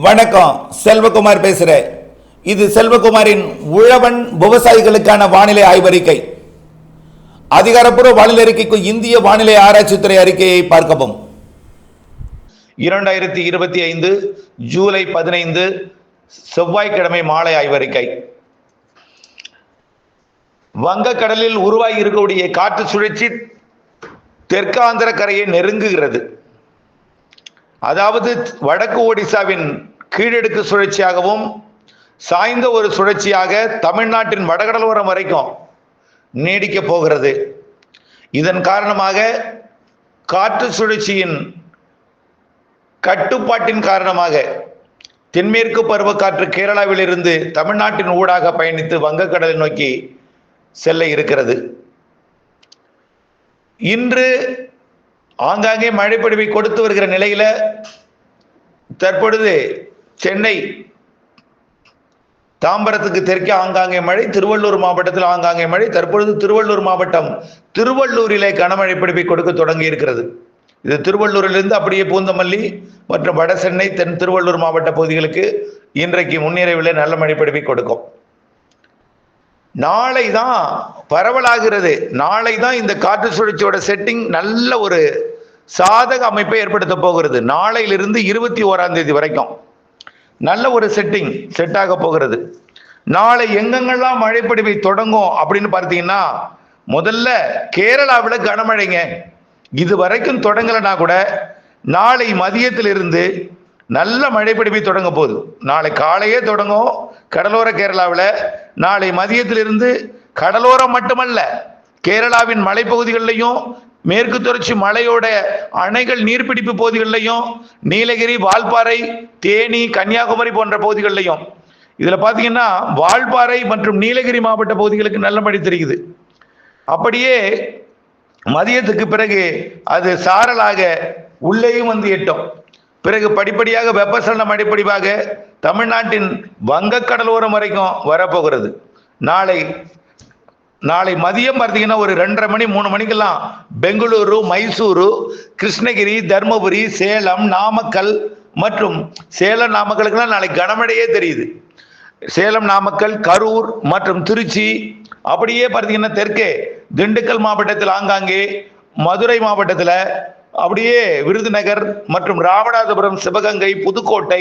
வணக்கம், செல்வகுமார் பேசுகிறேன். இது செல்வகுமாரின் உழவன் விவசாயிகளுக்கான வானிலை ஆய்வறிக்கை. அதிகாரப்பூர்வ வானிலை அறிக்கைக்கு இந்திய வானிலை ஆராய்ச்சித்துறை அறிக்கையை பார்க்கவும். 2025 ஜூலை 15 செவ்வாய்க்கிழமை மாலை ஆய்வறிக்கை. வங்கக்கடலில் உருவாகி இருக்கக்கூடிய காற்று சுழற்சி தெற்காந்திர கரையை நெருங்குகிறது. அதாவது வடக்கு ஒடிசாவின் கீழடுக்கு சுழற்சியாகவும் சாய்ந்த ஒரு சுழற்சியாக தமிழ்நாட்டின் வடகடலோரம் வரைக்கும் நீடிக்க போகிறது. இதன் காரணமாக காற்று சுழற்சியின் கட்டுப்பாட்டின் காரணமாக தென்மேற்கு பருவக்காற்று கேரளாவில் இருந்து தமிழ்நாட்டின் ஊடாக பயணித்து வங்கக்கடலை நோக்கி செல்ல இருக்கிறது. இன்று ஆங்காங்கே மழைப்பொழிவை கொடுத்து வருகிற நிலையில தற்பொழுது சென்னை தாம்பரத்துக்கு தெற்கே ஆங்காங்கே மழை, திருவள்ளூர் மாவட்டத்தில் ஆங்காங்கே மழை. தற்பொழுது திருவள்ளூர் மாவட்டம் திருவள்ளூரிலே கனமழை பொழிவை கொடுக்க தொடங்கி இருக்கிறது. இது திருவள்ளூரிலிருந்து அப்படியே பூந்தமல்லி மற்றும் வட சென்னை தென் திருவள்ளூர் மாவட்ட பகுதிகளுக்கு இன்றைக்கு முன்னிரவில் நல்ல மழை பொழிவை கொடுக்கும். நாளை தான் பரவலாகிறது. நாளை தான் இந்த காற்று சுழற்சியோட செட்டிங் நல்ல ஒரு சாதக அமைப்பை ஏற்படுத்த போகிறது. நாளையிலிருந்து 21ஆம் தேதி வரைக்கும் நல்ல ஒரு செட் ஆக போகிறது. நாளை எங்கெங்கெல்லாம் மழைப்பொழிவை தொடங்கும் அப்படின்னு பார்த்தீங்கன்னா, முதல்ல கேரளாவில் கனமழைங்க. இது வரைக்கும் தொடங்கலைன்னா கூட நாளை மதியத்திலிருந்து நல்ல மழைப்பொழிவை தொடங்க போகுது. நாளை காலையே தொடங்கும் கடலோர கேரளாவில். நாளை மதியத்திலிருந்து கடலோரம் மட்டுமல்ல, கேரளாவின் மலைப்பகுதிகளிலையும் மேற்கு தொடர்ச்சி மலையோட அணைகள் நீர்பிடிப்பு பகுதிகளிலையும் நீலகிரி, வால்பாறை, தேனி, கன்னியாகுமரி போன்ற பகுதிகளிலையும். இதுல பாத்தீங்கன்னா வால்பாறை மற்றும் நீலகிரி மாவட்ட பகுதிகளுக்கு நல்ல மழை தெரியுது. அப்படியே மதியத்துக்கு பிறகு அது சாரலாக உள்ளேயும் வந்து எட்டும். பிறகு படிப்படியாக வெப்பசலன மழைப்பொழிவாக தமிழ்நாட்டின் வங்கக்கடலோரம் வரைக்கும் வரப்போகிறது. நாளை மதியம் பார்த்தீங்கன்னா ஒரு 2:30 மணி 3 மணிக்கெல்லாம் பெங்களூரு, மைசூரு, கிருஷ்ணகிரி, தர்மபுரி, சேலம், நாமக்கல் மற்றும் சேலம் நாமக்கலுக்கெல்லாம் நாளை கனமழையே தெரியுது. சேலம், நாமக்கல், கரூர் மற்றும் திருச்சி, அப்படியே பார்த்தீங்கன்னா தெற்கே திண்டுக்கல் மாவட்டத்தில் ஆங்காங்கே, மதுரை மாவட்டத்தில், அப்படியே விருதுநகர் மற்றும் ராமநாதபுரம், சிவகங்கை, புதுக்கோட்டை,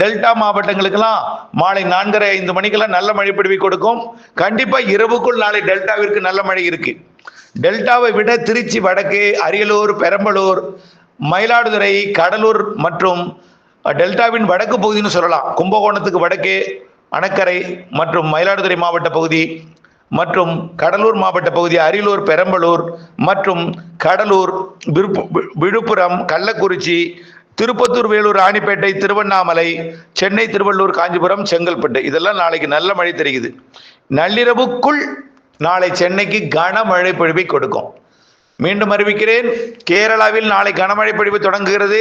டெல்டா மாவட்டங்களுக்கெல்லாம் மாலை 4:30-5 மணிக்கெல்லாம் நல்ல மழை பொழிவை கொடுக்கும். கண்டிப்பா இரவுக்குள் நாளை டெல்டாவிற்கு நல்ல மழை இருக்கு. டெல்டாவை விட திருச்சி வடக்கே, அரியலூர், பெரம்பலூர், மயிலாடுதுறை, கடலூர் மற்றும் டெல்டாவின் வடக்கு பகுதின்னு சொல்லலாம். கும்பகோணத்துக்கு வடக்கே அணக்கரை மற்றும் மயிலாடுதுறை மாவட்ட பகுதி மற்றும் கடலூர் மாவட்ட பகுதி, அரியலூர், பெரம்பலூர் மற்றும் கடலூர், விழுப்புரம், கள்ளக்குறிச்சி, திருப்பத்தூர், வேலூர், ராணிப்பேட்டை, திருவண்ணாமலை, சென்னை, திருவள்ளூர், காஞ்சிபுரம், செங்கல்பட்டு, இதெல்லாம் நாளைக்கு நல்ல மழை தெரியுது. நள்ளிரவுக்குள் நாளை சென்னைக்கு கனமழை பொழிவை கொடுக்கும். மீண்டும் அறிவிக்கிறேன், கேரளாவில் நாளை கனமழை பொழிவு தொடங்குகிறது.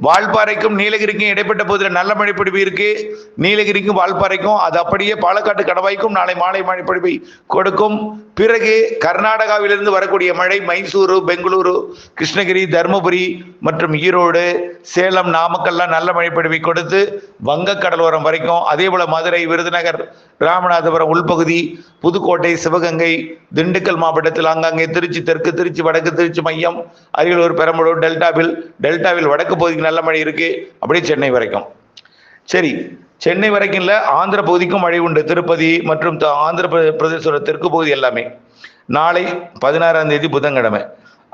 வால்பாறைக்கும் நீலகிரிக்கும் இடைப்பட்ட பகுதியில் நல்ல மழை பொழிவு இருக்கு. நீலகிரிக்கும் வால்பாறைக்கும், அது அப்படியே பாலக்காட்டு கடவாய்க்கும் நாளை மாலை மழை பொழிவை கொடுக்கும். பிறகு கர்நாடகாவிலிருந்து வரக்கூடிய மழை மைசூரு, பெங்களூரு, கிருஷ்ணகிரி, தர்மபுரி மற்றும் ஈரோடு, சேலம், நாமக்கல்லாம் நல்ல மழை பொழிவை கொடுத்து வங்கக்கடலோரம் வரைக்கும், அதே போல மதுரை, விருதுநகர், ராமநாதபுரம் உள்பகுதி, புதுக்கோட்டை, சிவகங்கை, திண்டுக்கல் மாவட்டத்தில் ஆங்காங்கே, திருச்சி தெற்கு, திருச்சி வடக்கு, திருச்சி மையம், அரியலூர், பெரம்பலூர், டெல்டாவில் வடக்கு பகுதிக்கு நல்ல மழை இருக்கு. அப்படியே சென்னை வரைக்கும். சரி, சென்னை வரைக்கும் இல்லை, ஆந்திர பகுதிக்கும் மழை உண்டு. திருப்பதி மற்றும் ஆந்திர பிரதேசோட தெற்கு பகுதி எல்லாமே. நாளை 16ஆம் தேதி புதன்கிழமை.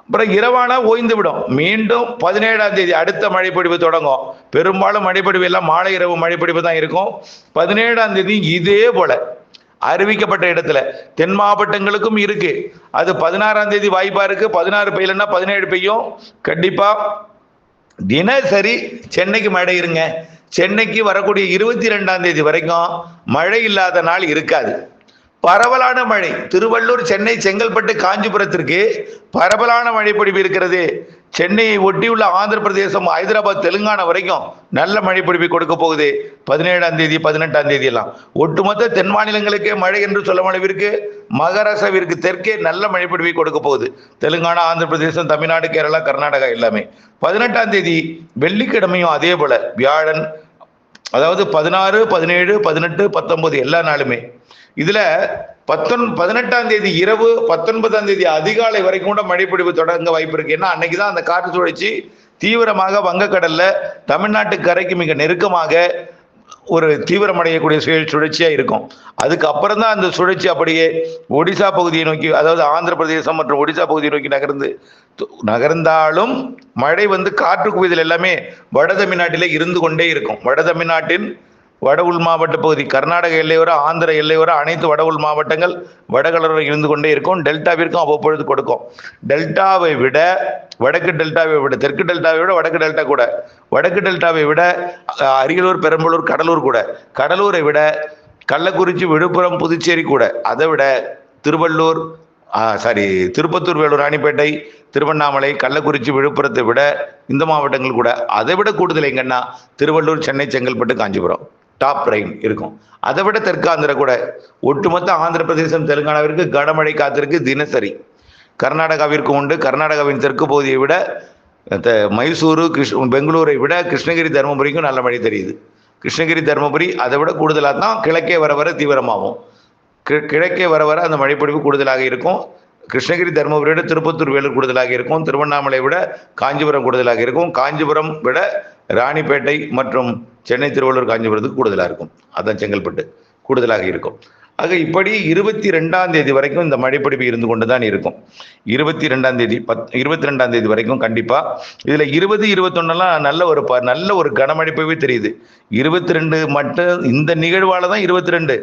அப்புறம் இரவானா ஓய்ந்து விடும். மீண்டும் 17ஆம் தேதி அடுத்த மழைப்பொழிவு தொடங்கும். பெரும்பாலும் மழைப்பொழிவு எல்லாம் மாலை இரவு மழைப்பொழிவு தான் இருக்கும். 17ஆம் தேதி இதே போல அறிவிக்கப்பட்ட இடத்துல தென் மாவட்டங்களுக்கும் இருக்கு. அது 16ஆம் தேதி வாய்ப்பா இருக்கு. 16 பெய்யலன்னா 17 பெய்யும். கண்டிப்பா தினசரி சென்னைக்கு மழை இருங்க. சென்னைக்கு வரக்கூடிய 22ஆம் தேதி வரைக்கும் மழை இல்லாத நாள் இருக்காது. பரவலான மழை திருவள்ளூர், சென்னை, செங்கல்பட்டு, காஞ்சிபுரத்திற்கு பரவலான மழை பொழிவு இருக்கிறது. சென்னையை ஒட்டியுள்ள ஆந்திர பிரதேசம், ஹைதராபாத், தெலுங்கானா வரைக்கும் நல்ல மழை பொழிவை கொடுக்க போகுது. 17ஆம் தேதி 18ஆம் தேதி எல்லாம் ஒட்டுமொத்த தென் மாநிலங்களுக்கே மழை என்று சொல்லும் அளவிற்கு மகாராஷ்டிராவிற்கு தெற்கே நல்ல மழை பொழிவை கொடுக்க போகுது. தெலுங்கானா, ஆந்திர பிரதேசம், தமிழ்நாடு, கேரளா, கர்நாடகா எல்லாமே. 18ஆம் தேதி வெள்ளிக்கிழமையும் அதே போல, வியாழன், அதாவது 16, 17, 18, 19 எல்லா நாளுமே. இதுல 18ஆம் தேதி இரவு, 19ஆம் தேதி அதிகாலை வரைக்கும் கூட மழைப்பொழிவு தொடங்க வாய்ப்பு இருக்கு. ஏன்னா அன்னைக்குதான் அந்த காற்று சுழற்சி தீவிரமாக வங்கக்கடல்ல தமிழ்நாட்டு கரைக்கு மிக நெருக்கமாக ஒரு தீவிரமடையக்கூடிய சுழற்சியா இருக்கும். அதுக்கு அப்புறம் தான் அந்த சுழற்சி அப்படியே ஒடிசா பகுதியை நோக்கி, அதாவது ஆந்திர பிரதேசம் மற்றும் ஒடிசா பகுதியை நோக்கி நகர்ந்தாலும் மழை காற்று குவிதல் எல்லாமே வட தமிழ்நாட்டிலே இருந்து கொண்டே இருக்கும். வட தமிழ்நாட்டின் வட உள் மாவட்ட பகுதி, கர்நாடக எல்லையோர, ஆந்திர எல்லையோர அனைத்து வட உள் மாவட்டங்கள் வடகடலோர இருந்து கொண்டே இருக்கும். டெல்டாவிற்கும் அவ்வப்பொழுது கொடுக்கும். டெல்டாவை விட வடக்கு டெல்டாவை விட, தெற்கு டெல்டாவை விட வடக்கு டெல்டா கூட, வடக்கு டெல்டாவை விட அரியலூர், பெரம்பலூர், கடலூர் கூட, கடலூரை விட கள்ளக்குறிச்சி, விழுப்புரம், புதுச்சேரி கூட, அதை விட திருவள்ளூர், திருப்பத்தூர், வேலூர், ராணிப்பேட்டை, திருவண்ணாமலை, கள்ளக்குறிச்சி, விழுப்புரத்தை விட இந்த மாவட்டங்கள் கூட அதை விட கூடுதல் எங்கன்னா திருவள்ளூர், சென்னை, செங்கல்பட்டு, காஞ்சிபுரம் டாப் ரெயின் இருக்கும். அதை விட தெற்கு ஆந்திர கூட, ஒட்டுமொத்த ஆந்திர பிரதேசம், தெலுங்கானாவிற்கு கனமழை காத்திருக்கு தினசரி. கர்நாடகாவிற்கு உண்டு. கர்நாடகாவின் தெற்கு பகுதியை விட மைசூரு, பெங்களூரை விட கிருஷ்ணகிரி, தருமபுரிக்கும் நல்ல மழை தெரியுது. கிருஷ்ணகிரி, தருமபுரி அதை விட கூடுதலாக தான் கிழக்கே வர வர தீவிரமாகும். கிழக்கே வர வர அந்த மழைப்பொழிவு கூடுதலாக இருக்கும். கிருஷ்ணகிரி, தருமபுரியை விட திருப்பத்தூர், வேலூர் கூடுதலாக இருக்கும். திருவண்ணாமலை விட காஞ்சிபுரம் கூடுதலாக இருக்கும். காஞ்சிபுரம் விட ராணிப்பேட்டை மற்றும் சென்னை, திருவள்ளூர், காஞ்சிபுரத்துக்கு கூடுதலாக இருக்கும். அதான் செங்கல்பட்டு கூடுதலாக இருக்கும். ஆக இப்படி 22ஆம் தேதி வரைக்கும் இந்த மழைப்பொழிவு இருந்து கொண்டு தான் இருக்கும். 22ஆம் தேதி வரைக்கும் கண்டிப்பா. இதுல 20, 21 நல்ல ஒரு கனமழை பொழிவு தெரியுது. 22 மட்டும் இந்த நிகழ்வால தான் 22.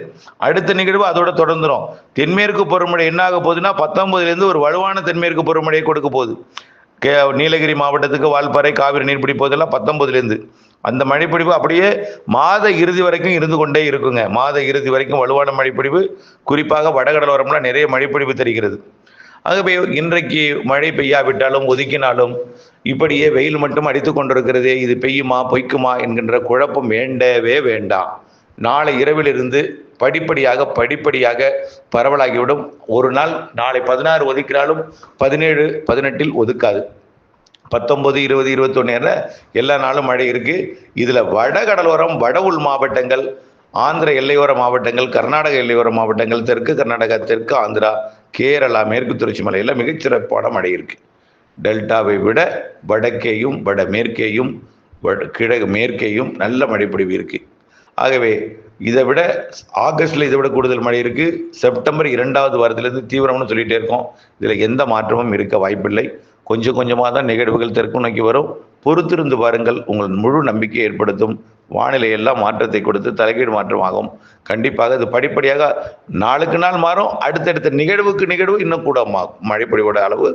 அடுத்த நிகழ்வு அதோட தொடர்ந்துரும். தென்மேற்கு பருவமழை என்ன ஆக போகுதுன்னா 19லேருந்து ஒரு வலுவான தென்மேற்கு பருவமழையை கொடுக்க போகுது. நீலகிரி மாவட்டத்துக்கு வால்பாறை, காவிரி நீர்பிடி போதெல்லாம் 19லேருந்து அந்த மழைப்பொழிவு அப்படியே மாத இறுதி வரைக்கும் இருந்து கொண்டே இருக்குங்க. மாத இறுதி வரைக்கும் வலுவான மழைப்பொழிவு, குறிப்பாக வடகடலோரம்லாம் நிறைய மழைப்பொழிவு தெரிகிறது. ஆகவே இன்றைக்கு மழை பெய்யாவிட்டாலும் ஒதுக்கினாலும் இப்படியே வெயில் மட்டும் அடித்து கொண்டிருக்கிறதே, இது பெய்யுமா பொய்க்குமா என்கின்ற குழப்பம் வேண்டவே வேண்டாம். நாளை இரவிலிருந்து படிப்படியாக பரவலாகிவிடும். ஒரு நாள் நாளை 16 ஒதுக்கினாலும் 17, 18 ஒதுக்காது. 19, 20, 21 எல்லா நாளும் மழை இருக்கு. இதுல வடகடலோரம், வட உள் மாவட்டங்கள், ஆந்திர எல்லையோர மாவட்டங்கள், கர்நாடக எல்லையோர மாவட்டங்கள், தெற்கு கர்நாடகா, தெற்கு ஆந்திரா, கேரளா, மேற்கு தொடர்ச்சி மலையில மிகச்சிறப்பான மழை இருக்கு. டெல்டாவை விட வடக்கேயும் வடமேற்கேயும் கிழக்கு மேற்கேயும் நல்ல மழைப்பொழிவு இருக்கு. ஆகவே இதை விட ஆகஸ்ட்ல இதை விட கூடுதல் மழை இருக்கு. செப்டம்பர் 2வது வாரத்திலிருந்து தீவிரம்னு சொல்லிட்டே இருக்கோம். இதுல எந்த மாற்றமும் இருக்க வாய்ப்பில்லை. கொஞ்சம் கொஞ்சமாக தான் நிகழ்வுகள் தெற்கு நோக்கி வரும். பொறுத்திருந்து பாருங்கள். உங்கள் முழு நம்பிக்கை ஏற்படுத்தும். வானிலை எல்லாம் மாற்றத்தை கொடுத்து தலைகீழ் மாற்றமாகும். கண்டிப்பாக இது படிப்படியாக நாளுக்கு நாள் மாறும். அடுத்தடுத்த நிகழ்வு இன்னும் கூட மழைப்பொழிவோட அளவு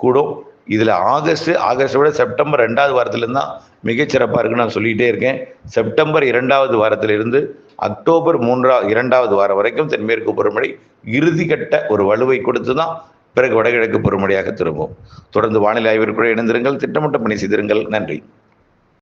கூடும். இதுல ஆகஸ்ட் விட செப்டம்பர் 2வது வாரத்திலிருந்து தான் மிகச்சிறப்பாக இருக்குன்னு நான் சொல்லிகிட்டே இருக்கேன். செப்டம்பர் 2வது வாரத்திலிருந்து அக்டோபர் 2வது வாரம் வரைக்கும் தென்மேற்கு பருவமழை இறுதிக்கட்ட ஒரு வலுவை கொடுத்து தான் பிறகு வடகிழக்கு பருவமழையாக திரும்பும். தொடர்ந்து வானிலை ஆய்விற்குள் இணைந்திருங்கள். திட்டமிட்ட பணி செய்திருங்கள். நன்றி.